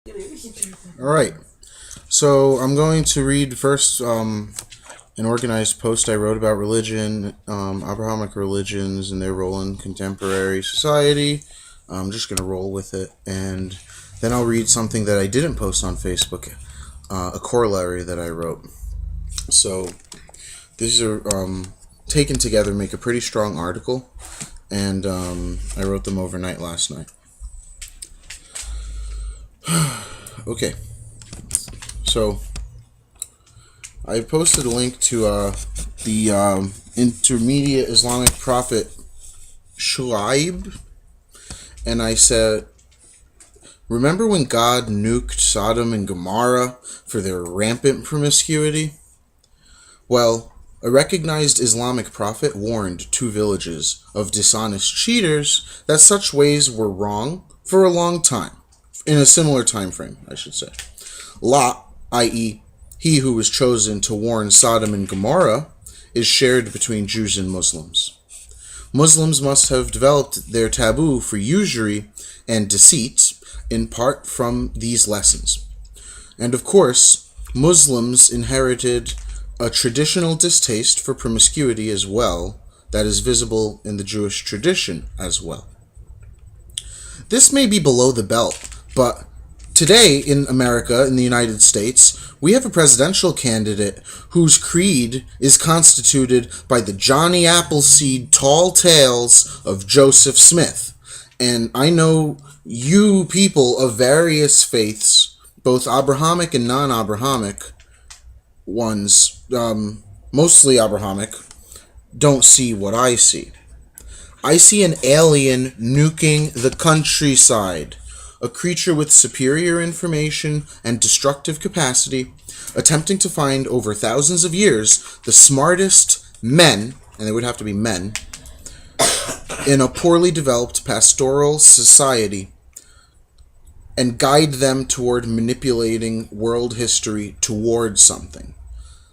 All right. So I'm going to read first an organized post I wrote about religion, abrahamic religions, and their role in contemporary society. I'm just going to roll with it. And then I'll read something that I didn't post on Facebook, a corollary that I wrote. So these are taken together, make a pretty strong article. And I wrote them overnight last night. Okay. So I posted a link to the intermediate Islamic prophet Shu'aib, and I said, remember when God nuked Sodom and Gomorrah for their rampant promiscuity? Well, a recognized Islamic prophet warned two villages of dishonest cheaters that such ways were wrong for a long time, in a similar time frame, I should say. Lot, i.e., he who was chosen to warn Sodom and Gomorrah, is shared between Jews and Muslims. Muslims must have developed their taboo for usury and deceit in part from these lessons. And of course, Muslims inherited a traditional distaste for promiscuity as well, that is visible in the Jewish tradition as well. This may be below the belt, but today in America, in the United States, we have a presidential candidate whose creed is constituted by the Johnny Appleseed tall tales of Joseph Smith. And I know you people of various faiths, both Abrahamic and non-Abrahamic ones, mostly Abrahamic, don't see what I see. I see an alien nuking the countryside, a creature with superior information and destructive capacity, attempting to find over thousands of years the smartest men, and they would have to be men, in a poorly developed pastoral society, and guide them toward manipulating world history towards something,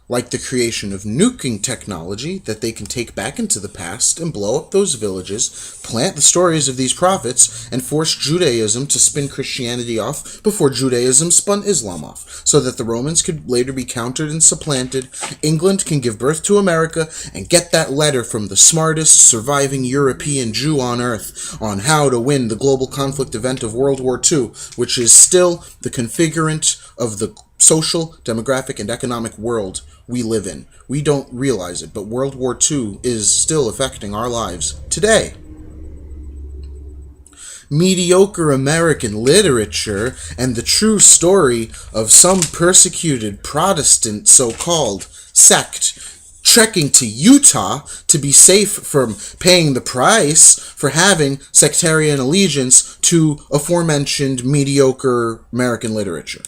like the creation of nuking technology that they can take back into the past and blow up those villages, plant the stories of these prophets, and force Judaism to spin Christianity off before Judaism spun Islam off, so that the Romans could later be countered and supplanted, England can give birth to America, and get that letter from the smartest surviving European Jew on earth on how to win the global conflict event of World War II, which is still the configurant of the social, demographic, and economic world we live in. We don't realize it, but World War II is still affecting our lives today. Mediocre American literature and the true story of some persecuted Protestant so-called sect trekking to Utah to be safe from paying the price for having sectarian allegiance to aforementioned mediocre American literature.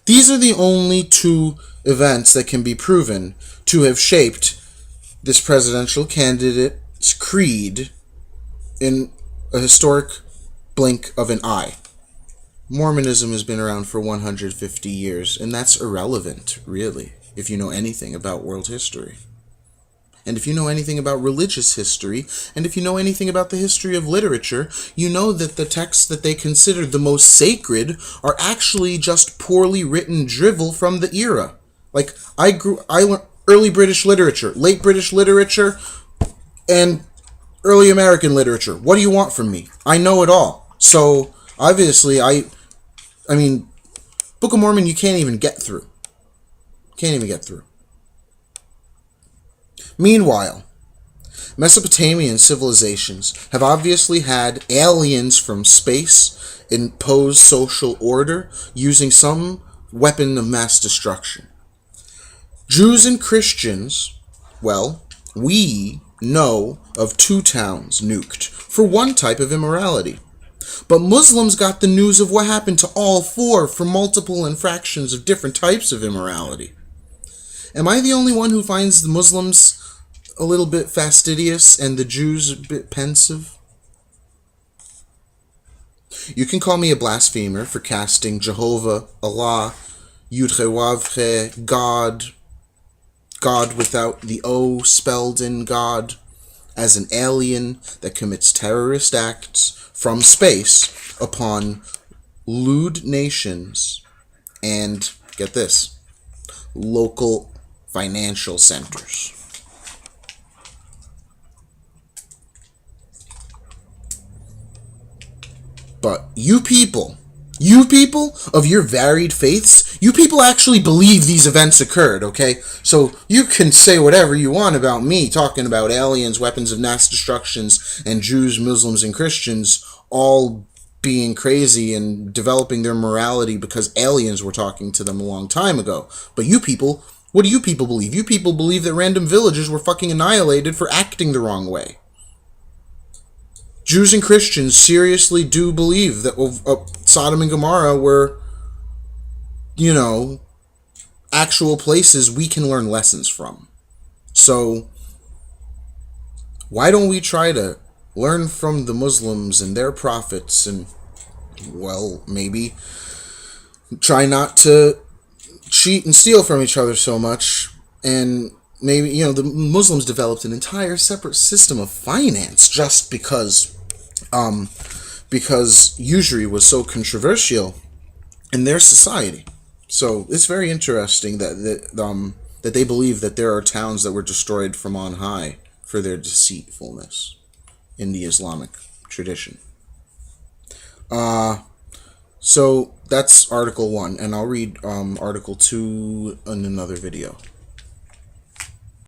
These are the only two events that can be proven to have shaped this presidential candidate's creed in a historic blink of an eye. Mormonism has been around for 150 years, and that's irrelevant, really, if you know anything about world history. And if you know anything about religious history, and if you know anything about the history of literature, you know that the texts that they considered the most sacred are actually just poorly written drivel from the era. Like, I learned early British literature, late British literature, and early American literature. What do you want from me? I know it all. So, obviously, I mean, Book of Mormon you can't even get through. Can't even get through. Meanwhile, Mesopotamian civilizations have obviously had aliens from space impose social order using some weapon of mass destruction. Jews and Christians, well, we know of 2 towns nuked for one type of immorality. But Muslims got the news of what happened to all 4 for multiple infractions of different types of immorality. Am I the only one who finds the Muslims a little bit fastidious and the Jews a bit pensive? You can call me a blasphemer for casting Jehovah, Allah, Yudhe-Wavhe, God without the O spelled in God, as an alien that commits terrorist acts from space upon lewd nations, and, get this, local financial centers. But you people of your varied faiths, you people actually believe these events occurred, okay? So you can say whatever you want about me talking about aliens, weapons of mass destructions, and Jews, Muslims, and Christians all being crazy and developing their morality because aliens were talking to them a long time ago. But you people, what do you people believe? You people believe that random villagers were fucking annihilated for acting the wrong way. Jews and Christians seriously do believe that Sodom and Gomorrah were, actual places we can learn lessons from. So, why don't we try to learn from the Muslims and their prophets and, well, maybe try not to cheat and steal from each other so much, and maybe, the Muslims developed an entire separate system of finance just because usury was so controversial in their society. So it's very interesting that they believe that there are towns that were destroyed from on high for their deceitfulness in the Islamic tradition. So that's Article 1, and I'll read Article 2 in another video.